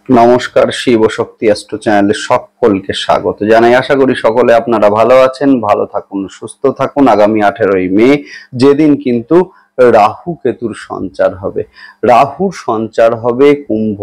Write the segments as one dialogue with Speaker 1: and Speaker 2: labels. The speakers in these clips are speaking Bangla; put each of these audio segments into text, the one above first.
Speaker 1: নমস্কার, শিব শক্তি অ্যাস্ট্রো চ্যানেলে সকলকে স্বাগত জানাই। আশা করি সকলে আপনারা ভালো আছেন, ভালো থাকুন, সুস্থ থাকুন। আগামী 18ই মে যেদিন কিন্তু রাহু কেতুর সঞ্চার হবে, রাহুর সঞ্চার হবে কুম্ভ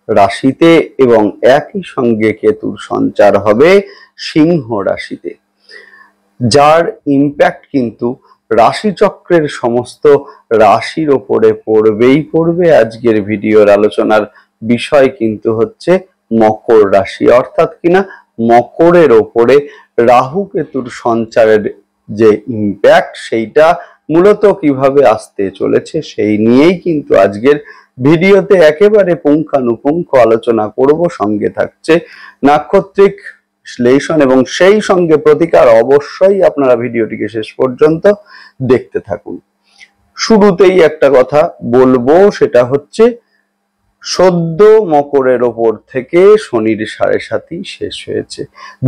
Speaker 1: রাশিতে এবং একই সঙ্গে কেতুর সঞ্চার হবে সিংহ রাশিতে, যার ইম্প্যাক্ট কিন্তু রাশিচক্রের সমস্ত রাশির ওপরে পড়বে। আজকের ভিডিওর আলোচনার বিষয় কিন্তু হচ্ছে মকর রাশি, অর্থাৎ কিনা মকরের ওপরে রাহু কেতুর সঞ্চারের যে ইম্প্যাক্ট সেইটা মূলত কিভাবে আসতে চলেছে সেই নিয়েই কিন্তু আজকের ভিডিওতে একেবারে পুঙ্খানুপুঙ্খ আলোচনা করব। সঙ্গে থাকছে নাক্ষত্রিক বিশ্লেষণ এবং সেই সঙ্গে প্রতিকার। অবশ্যই আপনারা ভিডিওটিকে শেষ পর্যন্ত দেখতে থাকুন। শুরুতেই একটা কথা বলবো, সেটা হচ্ছে সদ্য মকরের ওপর থেকে শনির 7.5 শেষ হয়েছে।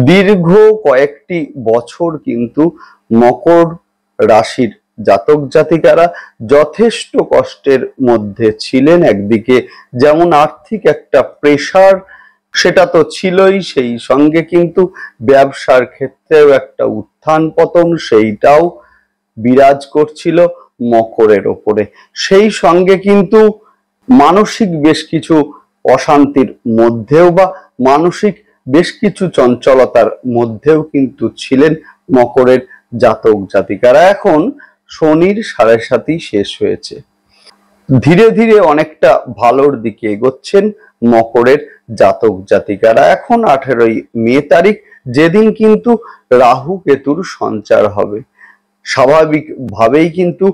Speaker 1: দীর্ঘ কয়েকটি বছর কিন্তু মকর রাশির জাতক জাতিকারা যথেষ্ট কষ্টের মধ্যে ছিলেন। একদিকে যেমন আর্থিক একটা প্রেসার সেটা তো ছিলই, সেই সঙ্গে কিন্তু ব্যবসার ক্ষেত্রেও একটা উত্থান পতন সেইটাও বিরাজ করছিল মকরের ওপরে। সেই সঙ্গে কিন্তু মানসিক বেশ কিছু অশান্তির মধ্যেও বা মানসিক বেশ কিছু চঞ্চলতার মধ্যেও কিন্তু ছিলেন মকরের জাতক জাতিকারা। এখন শনির 7.5 শেষ হয়েছে, ধীরে ধীরে অনেকটা ভালোর দিকে এগোচ্ছেন মকরের জাতক জাতিকারা। এখন 18ই মে তারিখ যেদিন কিন্তু রাহু কেতুর সঞ্চার হবে, স্বাভাবিকভাবেই কিন্তু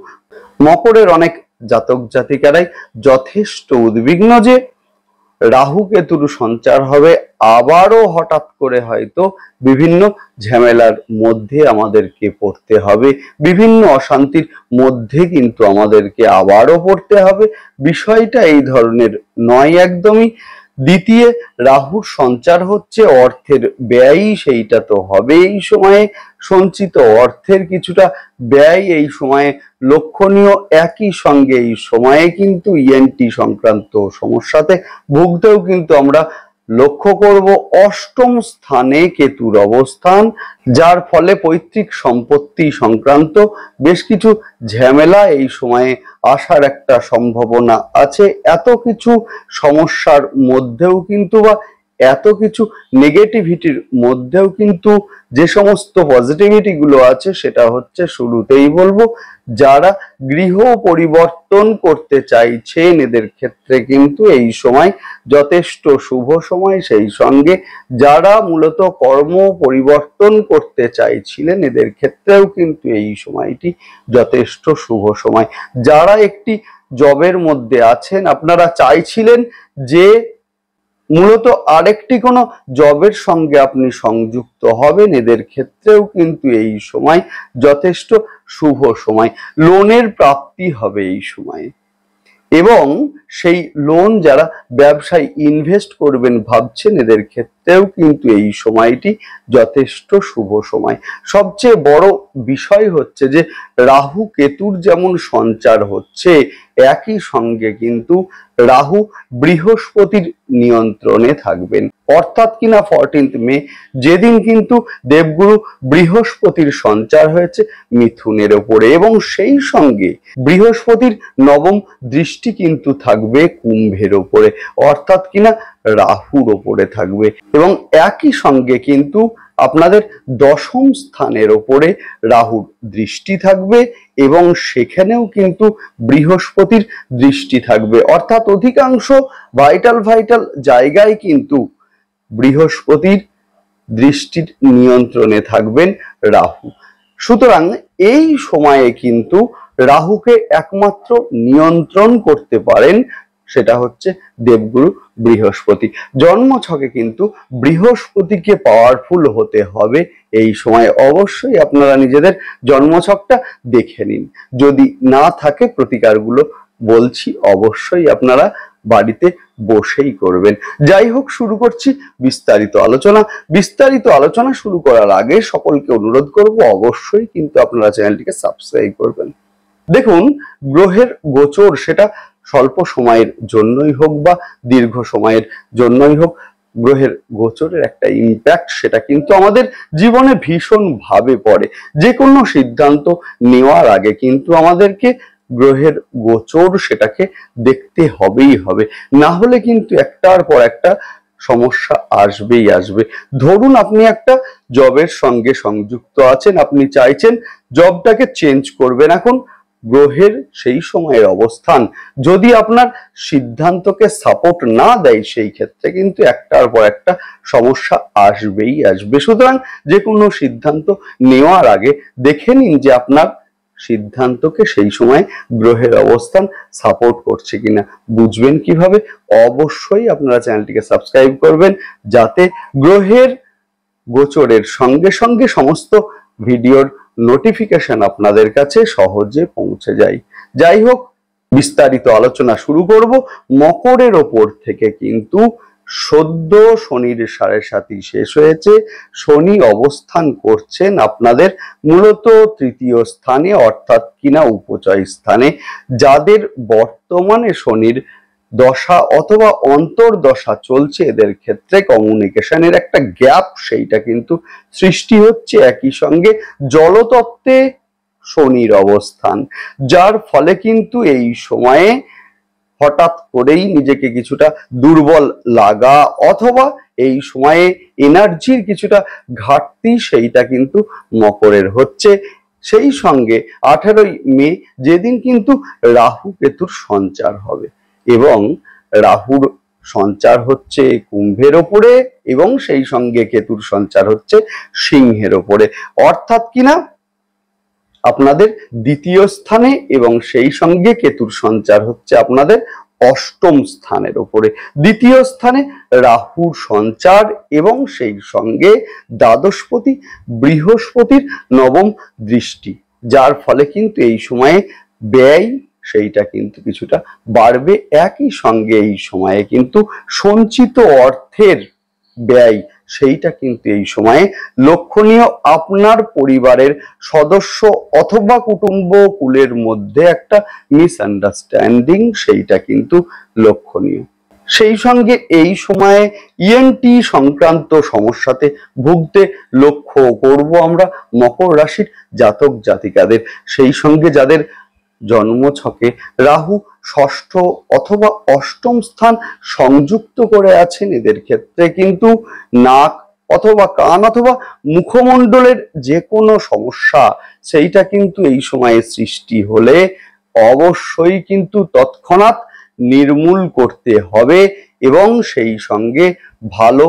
Speaker 1: মকরের অনেক জাতক জাতিকারাই যথেষ্ট উদ্বিগ্ন যে রাহু কেতুর সঞ্চার হবে, আবারও হঠাৎ করে হয়তো বিভিন্ন ঝামেলার মধ্যে আমাদেরকে পড়তে হবে, বিভিন্ন অশান্তির মধ্যে কিন্তু আমাদেরকে আবারও পড়তে হবে। বিষয়টা এই ধরনের নয় একদমই। দ্বিতীয়, রাহুর সঞ্চার হচ্ছে অর্থের ব্যয়, সেইটা তো হবে এই সময়ে। সঞ্চিত অর্থের কিছুটা ব্যয় এই সময়ে লক্ষণীয়। একই সঙ্গে এই সময়ে কিন্তু ইএনটি সংক্রান্ত সমস্যাতে ভুগতেও কিন্তু আমরা লক্ষ্য করব। অষ্টম স্থানে কেতুর অবস্থান, যার ফলে পৈতৃক সম্পত্তি সংক্রান্ত বেশ কিছু ঝামেলা এই সময়ে আসার একটা সম্ভাবনা আছে। এত কিছু সমস্যার মধ্যেও কিন্তু বা এত কিছু নেগেটিভিটির মধ্যেও কিন্তু যে সমস্ত পজিটিভিটি গুলো আছে সেটা হচ্ছে, শুরুতেই বলবো, যারা গৃহ পরিবর্তন করতে চাইছেন এদের ক্ষেত্রে কিন্তু এই সময় যথেষ্ট শুভ সময়। সেই সঙ্গে যারা মূলত কর্ম পরিবর্তন করতে চাইছিলেন এদের ক্ষেত্রেও কিন্তু এই সময়টি যথেষ্ট শুভ সময়। যারা একটি জবের মধ্যে আছেন, আপনারা চাইছিলেন যে মূলত আরেকটি কোনো জবের সঙ্গে আপনি সংযুক্ত হবেন, এদের ক্ষেত্রেও কিন্তু এই সময় যথেষ্ট শুভ সময়। লোনের প্রাপ্তি হবে এই সময়ে, এবং সেই লোন যারা ব্যবসায় ইনভেস্ট করবেন ভাবছেন এদের ক্ষেত্রেও কিন্তু এই সময়টি যথেষ্ট শুভ সময়। সবচেয়ে বড় বিষয় হচ্ছে যে রাহু কেতুর যেমন সঞ্চার হচ্ছে, একই সঙ্গে কিন্তু রাহু বৃহস্পতির নিয়ন্ত্রণে থাকবেন, অর্থাৎ কিনা 14 মে যেদিন কিন্তু দেবগুরু বৃহস্পতির সঞ্চার হয়েছে মিথুনের ওপরে, এবং সেই সঙ্গে বৃহস্পতির নবম দৃষ্টি কিন্তু থাকবে কুম্ভের ওপরে, অর্থাৎ কিনা রাহুর ওপরে থাকবে। এবং একই সঙ্গে কিন্তু আপনাদের দশম স্থানের ওপরে রাহুর দৃষ্টি থাকবে এবং সেখানেও কিন্তু বৃহস্পতির দৃষ্টি থাকবে, অর্থাৎ অধিকাংশ ভাইটাল জায়গায় কিন্তু বৃহস্পতির দৃষ্টির নিয়ন্ত্রণে থাকবেন রাহু। সুতরাং এই সময়ে কিন্তু রাহুকে একমাত্র নিয়ন্ত্রণ করতে পারেন সেটা হচ্ছে দেবগুরু বৃহস্পতি। জন্মছকে কিন্তু বৃহস্পতিকে পাওয়ারফুল হতে হবে এই সময়। অবশ্যই আপনারা নিজেদের জন্মছকটা দেখে নিন, যদি না থাকে প্রতিকারগুলো বলছি অবশ্যই আপনারা বাড়িতে বসেই করবেন। যাই হোক, শুরু করছি বিস্তারিত আলোচনা শুরু করার আগে সকলকে অনুরোধ করব অবশ্যই কিন্তু আপনারা চ্যানেলটিকে সাবস্ক্রাইব করবেন। দেখুন, গ্রহের গোচর সেটা স্বল্প সময়ের জন্যই হোক বা দীর্ঘ সময়ের জন্যই হোক, গ্রহের গোচরের একটা ইম্প্যাক্ট সেটা কিন্তু আমাদের জীবনে ভীষণ ভাবে পড়ে। যে কোনো সিদ্ধান্ত নেওয়ার আগে কিন্তু আমাদেরকে গ্রহের গোচর সেটাকে দেখতে হবেই হবে, না হলে কিন্তু একটার পর একটা সমস্যা আসবেই আসবে। ধরুন আপনি একটা জবের সঙ্গে সংযুক্ত আছেন, আপনি চাইছেন জবটাকে চেঞ্জ করবেন, এখন গ্রহের সেই সময়ের অবস্থান যদি আপনার সিদ্ধান্তকে সাপোর্ট না দেয়, সেই ক্ষেত্রে কিন্তু একটার পর একটা সমস্যা আসবেই আসবে। সুতরাং যে কোনো সিদ্ধান্ত নেওয়ার আগে দেখে নিন যে আপনার সিদ্ধান্তকে সেই সময় গ্রহের অবস্থান সাপোর্ট করছে কিনা। বুঝবেন কিভাবে? অবশ্যই আপনারা চ্যানেলটিকে সাবস্ক্রাইব করবেন, যাতে গ্রহের গোচরের সঙ্গে সঙ্গে সমস্ত ভিডিওর নোটিফিকেশন আপনাদের কাছে সহজে পৌঁছে যায়। যাই হোক, বিস্তারিত আলোচনা শুরু করব। মকরের ওপর থেকে কিন্তু সদ্য শনির 7.5 শেষ হয়েছে। শনি অবস্থান করছেন আপনাদের মূলত তৃতীয় স্থানে, অর্থাৎ কিনা উপচয় স্থানে। যাদের বর্তমানে শনির দশা অথবা অন্তর্দশা চলছে, এদের ক্ষেত্রে কমিউনিকেশনের একটা গ্যাপ সেইটা কিন্তু সৃষ্টি হচ্ছে। একই সঙ্গে জলতত্ত্বে শনির অবস্থান, যার ফলে কিন্তু এই সময়ে হঠাৎ করেই নিজেকে কিছুটা দুর্বল লাগা অথবা এই সময়ে এনার্জির কিছুটা ঘাটতি সেইটা কিন্তু মকরের হচ্ছে। সেই সঙ্গে 18ই মে যেদিন কিন্তু রাহু কেতুর সঞ্চার হবে, এবং রাহুর সঞ্চার হচ্ছে কুম্ভের ওপরে এবং সেই সঙ্গে কেতুর সঞ্চার হচ্ছে সিংহের ওপরে, অর্থাৎ কিনা আপনাদের দ্বিতীয় স্থানে, এবং সেই সঙ্গে কেতুর সঞ্চার হচ্ছে আপনাদের অষ্টম স্থানের উপরে। দ্বিতীয় স্থানে রাহুর সঞ্চার এবং সেই সঙ্গে দ্বাদশপতি বৃহস্পতির নবম দৃষ্টি, যার ফলে কিন্তু এই সময়ে ব্যয় সেইটা কিন্তু কিছুটা বাড়বে। একই সঙ্গে এই সময়ে কিন্তু সঞ্চিত অর্থের ব্যয় সেইটা কিন্তু এই সময়ে লক্ষণীয়। আপনার পরিবারের সদস্য অথবা কুটুম্ব কুলের মধ্যে একটা মিসআন্ডারস্ট্যান্ডিং সেইটা কিন্তু লক্ষণীয়। সেই সঙ্গে এই সময়ে ইএনটি সংক্রান্ত সমস্যাতে ভুগতে লক্ষ্য করব আমরা মকর রাশির জাতক জাতিকাদের। সেই সঙ্গে যাদের জন্মছকে রাহু ষষ্ঠ অথবা অষ্টম স্থান সংযুক্ত করে আছেন, এদের ক্ষেত্রে কিন্তু নাক অথবা কান অথবা মুখমণ্ডলের যে কোনো সমস্যা সেইটা কিন্তু এই সময়ে সৃষ্টি হলে অবশ্যই কিন্তু তৎক্ষণাৎ নির্মূল করতে হবে, এবং সেই সঙ্গে ভালো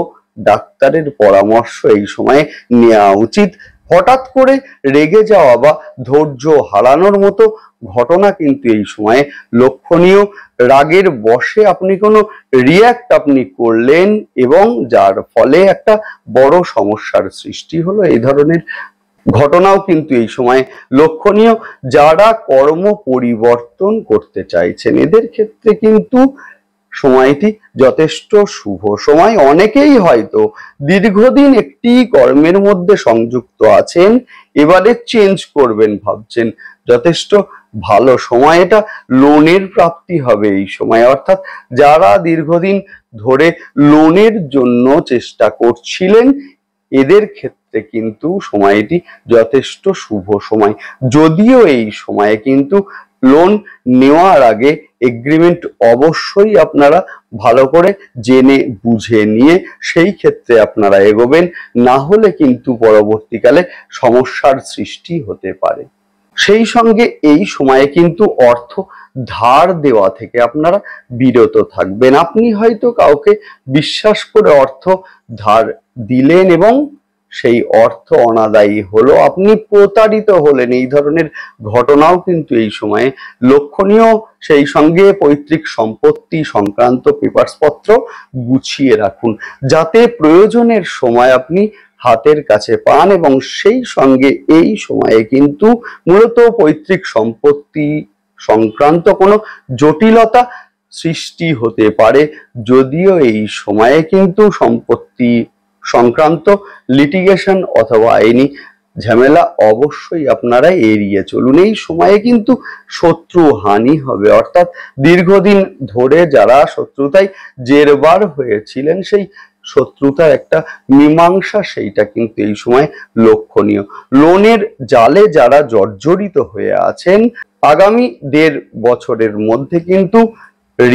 Speaker 1: ডাক্তারের পরামর্শ এই সময়ে নেওয়া উচিত। হঠাৎ করে রেগে যাওয়া বা ধৈর্য হারানোর মতো ঘটনা কিন্তু এই সময়ে লক্ষণীয়। রাগের বশে আপনি কোনো রিয়্যাক্ট আপনি করলেন এবং যার ফলে একটা বড় সমস্যার সৃষ্টি হলো, এই ধরনের ঘটনাও কিন্তু এই সময় লক্ষণীয়। যারা কর্ম পরিবর্তন করতে চাইছেন, এদের ক্ষেত্রে কিন্তু সময়টি যথেষ্ট শুভ সময়। অনেকেই হয়তো দীর্ঘদিন একটি কর্মের মধ্যে সংযুক্ত আছেন, এবারে চেঞ্জ করবেন ভাবছেন, যথেষ্ট ভালো সময়। এটা লোনের প্রাপ্তি হবে এই সময়, অর্থাৎ যারা দীর্ঘদিন ধরে লোনের জন্য চেষ্টা করছিলেন, এদের ক্ষেত্রে কিন্তু সময়টি যথেষ্ট শুভ সময়। যদিও এই সময়ে কিন্তু লোন নেওয়ার আগে এগ্রিমেন্ট অবশ্যই আপনারা ভালো করে জেনে বুঝে নিয়ে সেই ক্ষেত্রে আপনারা এগোবেন, না হলে কিন্তু পরবর্তীকালে সমস্যার সৃষ্টি হতে পারে। সেই সঙ্গে এই সময়ে কিন্তু অর্থ ধার দেওয়া থেকে আপনারা বিরত থাকবেন। আপনি হয়তো কাউকে বিশ্বাস করে অর্থ ধার দিলেন এবং সেই অর্থ অনাদায়ী হলো, আপনি প্রতারিত হলেন, এই ধরনের ঘটনাও কিন্তু এই সময়ে লক্ষণীয়। সেই সঙ্গে পৈতৃক সম্পত্তি সংক্রান্ত পেপারস পত্র গুছিয়ে রাখুন, যাতে প্রয়োজনের সময় আপনি হাতের কাছে পান, এবং সেই সঙ্গে এই সময়ে কিন্তু মূলত পৈতৃক সম্পত্তি সংক্রান্ত কোনো জটিলতা সৃষ্টি হতে পারে। যদিও এই সময়ে কিন্তু সম্পত্তি সংক্রান্ত লিটিগেশন অথবা আইনি ঝামেলা অবশ্যই আপনারা এড়িয়ে চলুন। এই সময়ে কিন্তু শত্রু হানি হবে, অর্থাৎ দীর্ঘদিন ধরে যারা শত্রুতায় জেরবার হয়েছিলেন সেই শত্রুতার একটা মীমাংসা সেইটা কিন্তু এই সময় লক্ষণীয়। লোনের জালে যারা জর্জরিত হয়ে আছেন আগামী 1.5 বছরের মধ্যে কিন্তু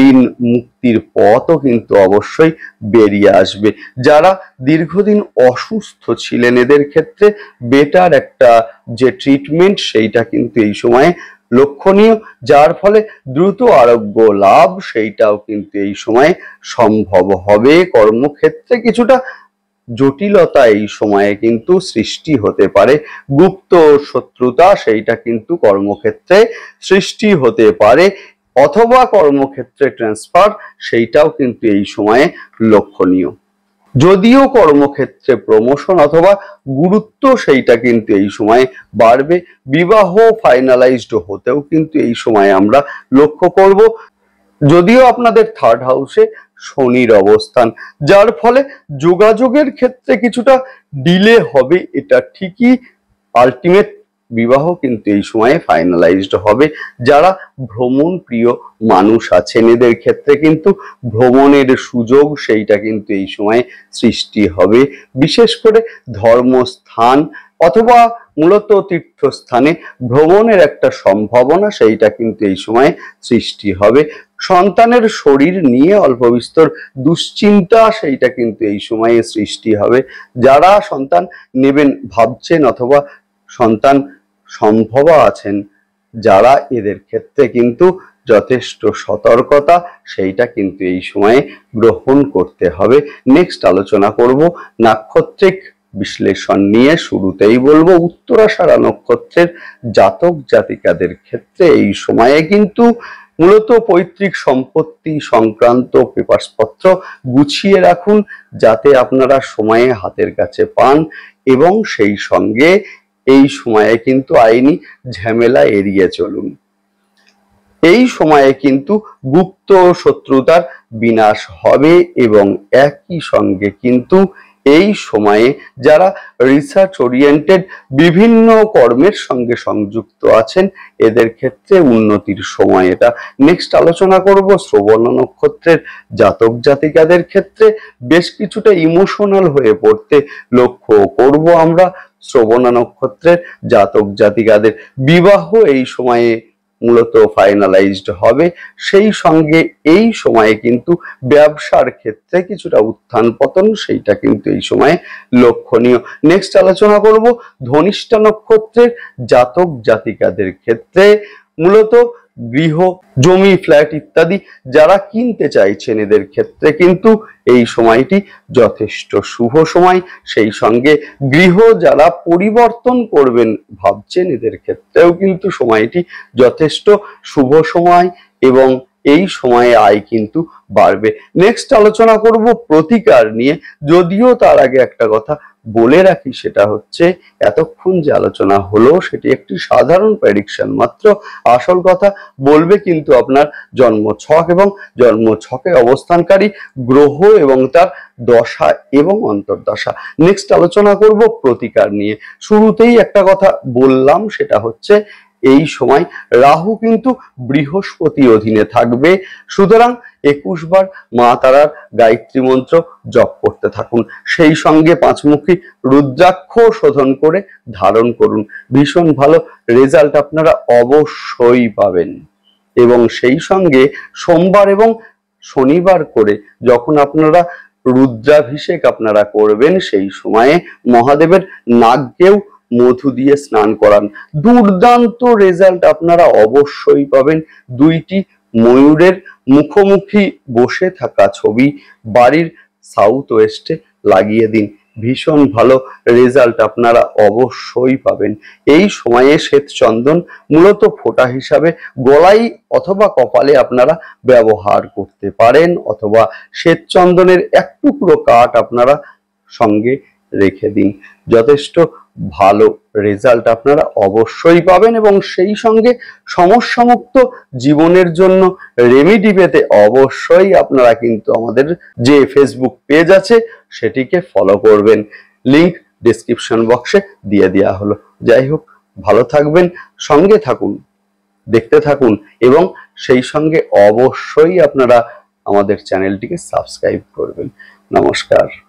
Speaker 1: ঋণ মুক্তির পথও কিন্তু অবশ্যই বেরিয়ে আসবে। যারা দীর্ঘদিন অসুস্থ ছিলেন এদের ক্ষেত্রে বেটার একটা যে ট্রিটমেন্ট সেইটা কিন্তু এই সময়ে লক্ষণীয়, যার ফলে দ্রুত আরোগ্য লাভ সেইটাও কিন্তু এই সময়ে সম্ভব হবে। কর্মক্ষেত্রে কিছুটা জটিলতা এই সময়ে কিন্তু সৃষ্টি হতে পারে, গুপ্ত শত্রুতা সেইটা কিন্তু কর্মক্ষেত্রে সৃষ্টি হতে পারে, অথবা কর্মক্ষেত্রে ট্রান্সফার সেইটাও কিন্তু এই সময়ে লক্ষণীয়। যদিও কর্মক্ষেত্রে প্রমোশন অথবা গুরুত্ব সেইটা কিন্তু এই সময়ে বাড়বে, বিবাহ ফাইনালাইজড হতেও কিন্তু এই সময়ে আমরা লক্ষ্য করব। যদিও আপনাদের 3rd হাউসে শনির অবস্থান, যার ফলে যোগাযোগের ক্ষেত্রে কিছুটা ডিলে হবে, এটা ঠিকই। আলটিমেট বিবাহ কিন্তু এই সময়ে ফাইনালাইজড হবে। যারা ভ্রমণ প্রিয় মানুষ আছেন এদের ক্ষেত্রে কিন্তু ভ্রমণের সুযোগ সেইটা কিন্তু এই সময়ে সৃষ্টি হবে। বিশেষ করে ধর্মস্থান অথবা মূলত তীর্থস্থানে ভ্রমণের একটা সম্ভাবনা সেইটা কিন্তু এই সময়ে সৃষ্টি হবে। সন্তানের শরীর নিয়ে অল্প বিস্তর দুশ্চিন্তা সেইটা কিন্তু এই সময়ে সৃষ্টি হবে। যারা সন্তান নেবেন ভাবছেন অথবা সন্তান সম্ভবা আছেন যারা, এদের ক্ষেত্রে কিন্তু যথেষ্ট সতর্কতা সেইটা কিন্তু এই সময়ে গ্রহণ করতে হবে। নেক্সট আলোচনা করব নাক্ষত্রিক বিশ্লেষণ নিয়ে। শুরুতেই বলবো উত্তরাষাঢ়া নক্ষত্রের জাতক জাতিকাদের ক্ষেত্রে এই সময়ে কিন্তু মূলত পৈতৃক সম্পত্তি সংক্রান্ত পেপারসপত্র গুছিয়ে রাখুন যাতে আপনারা সময়ে হাতের কাছে পান, এবং সেই সঙ্গে এই সময়ে কিন্তু আইনি ঝামেলা এড়িয়ে চলুন। এই সময়ে কিন্তু গুপ্ত শত্রুতার বিনাশ হবে, এবং একই সঙ্গে কিন্তু এই সময়ে যারা রিসার্চ ওরিয়েন্টেড বিভিন্ন কর্মের সঙ্গে সংযুক্ত আছেন এদের ক্ষেত্রে উন্নতির সময় এটা। নেক্সট আলোচনা করব শ্রবণ নক্ষত্রের জাতক জাতিকাদের ক্ষেত্রে বেশ কিছুটা ইমোশনাল হয়ে পড়তে লক্ষ্য করব আমরা। শ্রবণ নক্ষত্রের জাতক জাতিকাদের বিবাহ এই সময়ে মূলত ফাইনালাইজড হবে, সেই সঙ্গে এই সময়ে কিন্তু ব্যবসার ক্ষেত্রে কিছুটা উত্থান পতন সেইটা কিন্তু এই সময়ে লক্ষণীয়। নেক্সট আলোচনা করব ধনিষ্ঠা নক্ষত্রের জাতক জাতিকাদের ক্ষেত্রে মূলত গৃহ জমি ফ্ল্যাট ইত্যাদি যারা কিনতে চাইছেন এদের ক্ষেত্রে কিন্তু এই সময়টি যথেষ্ট শুভ সময়। সেই সঙ্গে গৃহ যারা পরিবর্তন করবেন ভাবছেন এদের ক্ষেত্রেও কিন্তু সময়টি যথেষ্ট শুভ সময়, এবং এই সময়ে আয় কিন্তু বাড়বে। নেক্সট আলোচনা করব প্রতিকার নিয়ে। যদিও তার আগে একটা কথা বলে রাখি, সেটা হচ্ছে এতক্ষণ যে আলোচনা হলো সেটি একটি সাধারণ প্রেডিকশন মাত্র। আসল কথা বলবে কিন্তু আপনার জন্ম ছক এবং জন্ম ছকে অবস্থানকারী গ্রহ এবং তার দশা এবং অন্তর্দশা। নেক্সট আলোচনা করব প্রতিকার নিয়ে। শুরুতেই একটা কথা বললাম, সেটা হচ্ছে এই সময় রাহু কিন্তু বৃহস্পতি অধীনে থাকবে, সুতরাং 21 বার মা তারার গায়ত্রী মন্ত্র জপ করতে থাকুন। সেই সঙ্গে 5মুখী রুদ্রাক্ষ শোধন করে ধারণ করুন। ভীষণ ভালো রেজাল্ট আপনারা অবশ্যই পাবেন। এবং সেই সঙ্গে সোমবার এবং শনিবার করে যখন আপনারা রুদ্রাভিষেক আপনারা করবেন সেই সময়ে মহাদেবের নাগকেও মধু দিয়ে স্নান করান। দুর্দান্ত রেজাল্ট আপনারা অবশ্যই পাবেন। 2টি ময়ূরের মুখোমুখি বসে থাকা ছবি বাড়ির সাউথ ওয়েস্টে লাগিয়ে দিন। ভীষণ ভালো রেজাল্ট আপনারা অবশ্যই পাবেন। এই সময়ে শ্বেত চন্দন মূলত ফোঁটা হিসাবে গলায় অথবা কপালে আপনারা ব্যবহার করতে পারেন, অথবা শ্বেত চন্দনের এক টুকরো কাঠ আপনারা সঙ্গে রেখে দিন। যথেষ্ট ভালো রেজাল্ট আপনারা অবশ্যই পাবেন। এবং সেই সঙ্গে সমস্যামুক্ত জীবনের জন্য রেমেডি পেতে অবশ্যই আপনারা কিন্তু আমাদের যে ফেসবুক পেজ আছে সেটিকে ফলো করবেন। লিংক ডেসক্রিপশন বক্সে দিয়ে দেওয়া হলো। যাই হোক, ভালো থাকবেন, সঙ্গে থাকুন, দেখতে থাকুন এবং সেই সঙ্গে অবশ্যই আপনারা আমাদের চ্যানেলটিকে সাবস্ক্রাইব করবেন। নমস্কার।